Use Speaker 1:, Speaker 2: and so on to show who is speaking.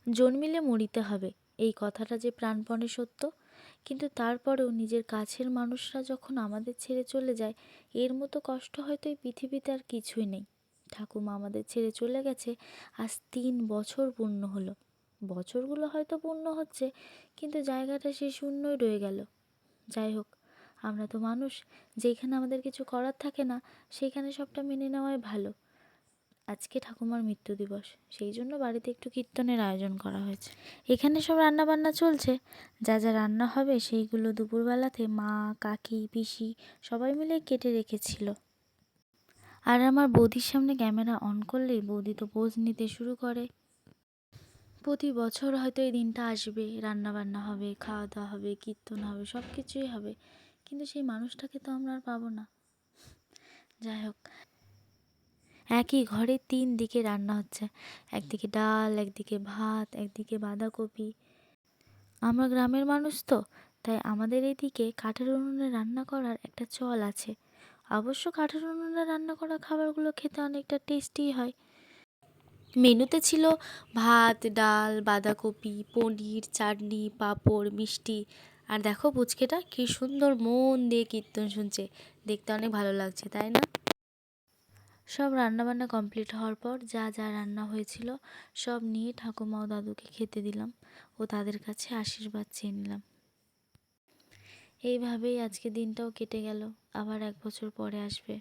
Speaker 1: জন্মিলে মরিতে হবে, এই কথাটা যে প্রাণপণে সত্য। কিন্তু তারপরেও নিজের কাছের মানুষরা যখন আমাদের ছেড়ে চলে যায়, এর মতো কষ্ট হয়তো এই পৃথিবীতে আর কিছুই নেই। ঠাকুমা আমাদের ছেড়ে চলে গেছে, আজ 3 বছর পূর্ণ হলো। বছরগুলো হয়তো পূর্ণ হচ্ছে, কিন্তু জায়গাটা সে শূন্যই রয়ে গেল। যাই হোক, আমরা তো মানুষ, যেখানে আমাদের কিছু করার থাকে না সেইখানে সবটা মেনে নেওয়াই ভালো। আজকে ঠাকুমার মৃত্যু দিবস, সেই জন্য বাড়িতে একটু কীর্তনের আয়োজন করা হয়েছে। এখানে সব রান্না বান্না চলছে, যা যা রান্না হবে সেইগুলো দুপুরবেলাতে মা, কাকি, পিসি সবাই মিলে কেটে রেখেছিল। আর আমার বৌদির সামনে ক্যামেরা অন করলেই বৌদি তো পোজ নিতে শুরু করে। প্রতি বছর হয়তো এই দিনটা আসবে, রান্না বান্না হবে, খাওয়া দাওয়া হবে, কীর্তন হবে, সব কিছুই হবে, কিন্তু সেই মানুষটাকে তো আমরা আর পাবো না। যাই হোক, একই ঘরে 3 দিকে রান্না হচ্ছে, একদিকে ডাল, একদিকে ভাত, একদিকে বাঁধাকপি। আমরা গ্রামের মানুষ তো, তাই আমাদের এইদিকে কাঠের উনুনে রান্না করার একটা চল আছে। অবশ্য কাঠের উনুনে রান্না করা খাবারগুলো খেতে অনেকটা টেস্টি হয়। মেনুতে ছিল ভাত, ডাল, বাঁধাকপি, পনির, চাটনি, পাঁপড়, মিষ্টি। আর দেখো পুচকেটা কি সুন্দর মন দিয়ে কীর্তন শুনছে, দেখতে অনেক ভালো লাগছে, তাই না? সব রান্নাবান্না কমপ্লিট হওয়ার পর যা যা রান্না হয়েছিল সব নিয়ে ঠাকুমা ও দাদুকে খেতে দিলাম ও তাদের কাছে আশীর্বাদ চেয়ে নিলাম। এইভাবেই আজকে দিনটাও কেটে গেল, আবার 1 বছর পরে আসবে।